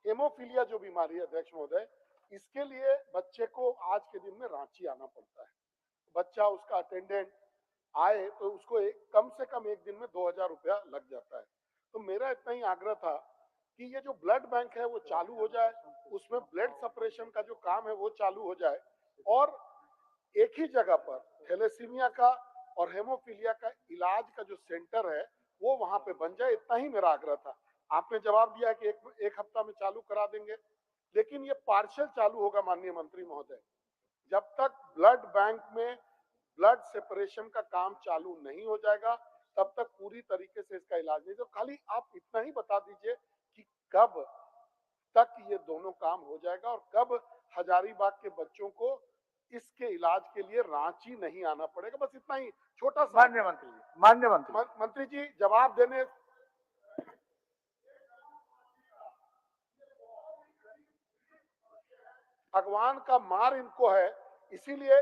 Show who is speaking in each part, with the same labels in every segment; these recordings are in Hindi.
Speaker 1: हेमोफीलिया जो बीमारी है अध्यक्ष महोदय, इसके लिए बच्चे को आज के दिन में रांची आना पड़ता है। बच्चा, उसका अटेंडेंट आए तो उसको कम से कम एक दिन में 2000 रुपया लग जाता है। तो मेरा इतना ही आग्रह था कि ये जो ब्लड बैंक है वो चालू हो जाए, उसमें ब्लड सेपरेशन का जो काम है वो चालू हो जाए, और एक ही जगह पर थैलेसीमिया का और हेमोफीलिया का इलाज का जो सेंटर है वो वहां पे बन जाए। इतना ही मेरा आग्रह था। आपने जवाब दिया कि एक हफ्ता में चालू करा देंगे, लेकिन ये पार्शियल चालू होगा माननीय मंत्री महोदय। जब तक ब्लड बैंक में ब्लड सेपरेशन का काम चालू नहीं हो जाएगा तब तक पूरी तरीके से इसका इलाज नहीं। तो खाली आप इतना ही बता दीजिए कि कब तक ये दोनों काम हो जाएगा और कब हजारीबाग के बच्चों को इसके इलाज के लिए रांची नहीं आना पड़ेगा। बस इतना ही छोटा सा।
Speaker 2: माननीय
Speaker 1: मंत्री जी जवाब देने। भगवान का मार इनको है, इसीलिए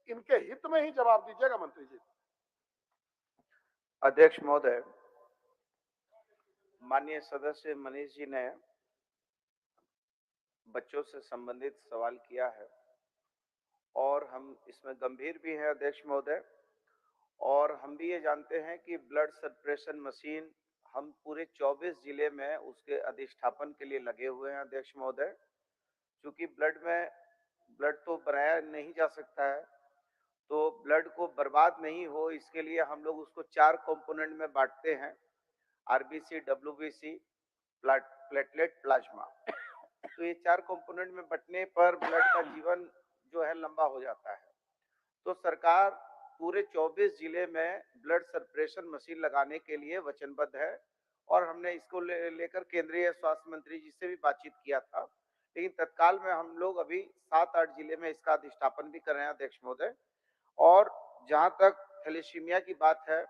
Speaker 1: इनके हित में ही जवाब दीजिएगा मंत्री जी।
Speaker 3: अध्यक्ष महोदय, माननीय सदस्य मनीष जी ने बच्चों से संबंधित सवाल किया है और हम इसमें गंभीर भी हैं अध्यक्ष महोदय, और हम भी ये जानते हैं कि ब्लड सेपरेशन मशीन हम पूरे 24 जिले में उसके अधिष्ठापन के लिए लगे हुए हैं अध्यक्ष महोदय। क्योंकि ब्लड तो बनाया नहीं जा सकता है, तो ब्लड को बर्बाद नहीं हो इसके लिए हम लोग उसको 4 कंपोनेंट में बांटते हैं, आरबीसी, डब्ल्यूबीसी, प्लेटलेट, प्लाज्मा। तो ये 4 कंपोनेंट में बंटने पर ब्लड का जीवन जो है लंबा हो जाता है। तो सरकार पूरे 24 जिले में ब्लड सेपरेशन मशीन लगाने के लिए वचनबद्ध है और हमने इसको लेकर केंद्रीय स्वास्थ्य मंत्री जी से भी बातचीत किया था। लेकिन तत्काल में हम लोग अभी 7-8 जिले में इसका अधिष्ठापन भी कर रहे हैं अध्यक्ष महोदय। और जहां तक थैलेसीमिया की बात है,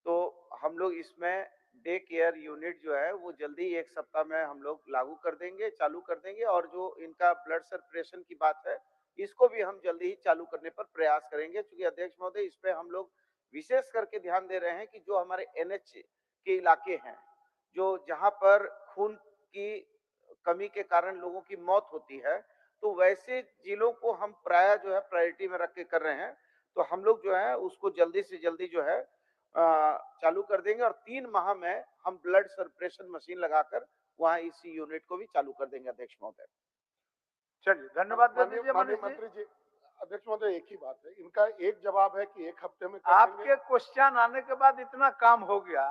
Speaker 3: तो हम लोग इसमें डे केयर यूनिट जो है वो जल्दी 1 सप्ताह में हम लोग लागू कर देंगे, चालू कर देंगे। और जो इनका ब्लड सेपरेशन की बात है, इसको भी हम जल्दी ही चालू करने पर प्रयास करेंगे। क्योंकि अध्यक्ष महोदय, इस पे हम लोग विशेष करके ध्यान दे रहे हैं कि जो हमारे एनएच के इलाके हैं, जो जहां पर खून की कमी के कारण लोगों की मौत होती है, तो वैसे जिलों को हम प्राय जो है प्रायोरिटी में रख के कर रहे हैं। तो हम लोग जो है उसको जल्दी से जल्दी जो है चालू कर देंगे और 3 माह में हम ब्लड सेपरेशन मशीन लगाकर वहां इस यूनिट को भी चालू कर देंगे अध्यक्ष महोदय।
Speaker 2: चलिए, धन्यवाद
Speaker 1: मंत्री जी। अध्यक्ष महोदय, एक ही बात है, इनका एक जवाब है कि 1 हफ्ते में कर
Speaker 2: आपके क्वेश्चन आने के बाद इतना काम हो गया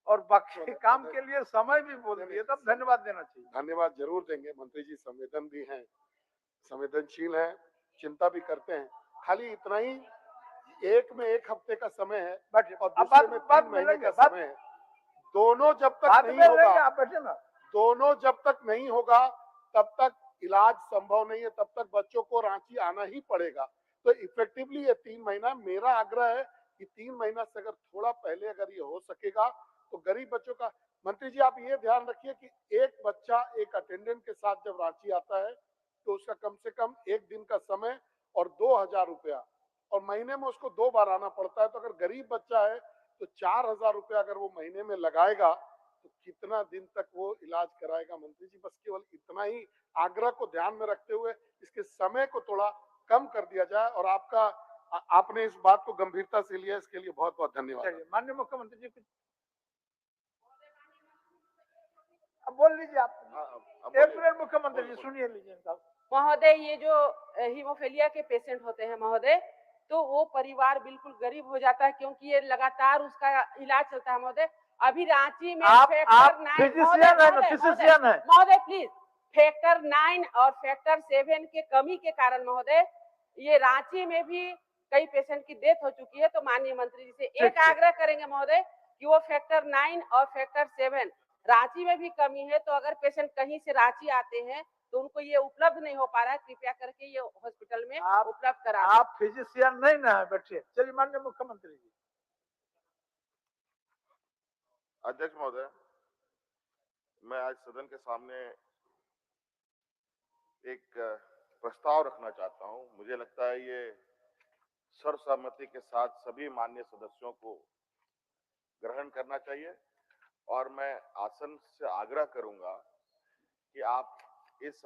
Speaker 2: और बाकी काम के लिए समय भी बोल दिए, तब धन्यवाद देना चाहिए।
Speaker 1: धन्यवाद जरूर देंगे मंत्री जी, संवेदन भी हैं, संवेदनशील हैं, चिंता भी करते हैं। खाली इतना ही, एक में 1 हफ्ते का समय है और दूसरे में 3 महीने का समय है। दोनों जब तक नहीं होगा तब तक इलाज संभव नहीं है, तब तक बच्चों को रांची आना ही पड़ेगा। तो इफेक्टिवली ये 3 महीना, मेरा आग्रह है कि 3 महीना से अगर थोड़ा पहले अगर ये हो सकेगा तो गरीब बच्चों का। मंत्री जी आप ये ध्यान रखिए कि एक बच्चा एक अटेंडेंट के साथ जब रांची आता है तो उसका कम से कम 1 दिन का समय और 2000 रुपया, और महीने में उसको 2 बार आना पड़ता है। तो अगर गरीब बच्चा है तो 4000 रुपया अगर वो महीने में लगाएगा तो कितना दिन तक वो इलाज कराएगा। मंत्री जी बस केवल इतना ही आग्रह को ध्यान में रखते हुए इसके समय को थोड़ा कम कर दिया जाए, और आपने इस बात को गंभीरता से लिया, इसके लिए बहुत बहुत धन्यवाद।
Speaker 2: माननीय मुख्यमंत्री जी कुछ अब बोल लीजिए आप। एक मिनट मुख्यमंत्री जी सुनिए लीजिए साहब।
Speaker 4: महोदय, ये जो हीमोफीलिया के पेशेंट होते हैं महोदय, तो वो परिवार बिल्कुल गरीब हो जाता है क्योंकि ये लगातार उसका इलाज चलता है महोदय। अभी रांची में
Speaker 2: आप फिजिशियन है
Speaker 4: महोदय प्लीज, फैक्टर 9 और फैक्टर 7 के कमी के कारण महोदय ये रांची में भी कई पेशेंट की डेथ हो चुकी है। तो माननीय मंत्री जी से एक आग्रह करेंगे महोदय कि वो फैक्टर 9 और फैक्टर 7 रांची में भी कमी है, तो अगर पेशेंट कहीं से रांची आते हैं तो उनको ये उपलब्ध नहीं हो पा रहा है, कृपया करके ये हॉस्पिटल में उपलब्ध करा।
Speaker 2: आप फिजिशियन नहीं ना है, बैठिए। चलिए माननीय मुख्यमंत्री जी।
Speaker 5: अध्यक्ष महोदय, मैं आज सदन के सामने एक प्रस्ताव रखना चाहता हूं। मुझे लगता है ये सर्वसम्मति के साथ सभी माननीय सदस्यों को ग्रहण करना चाहिए और मैं आसन से आग्रह करूंगा कि आप इस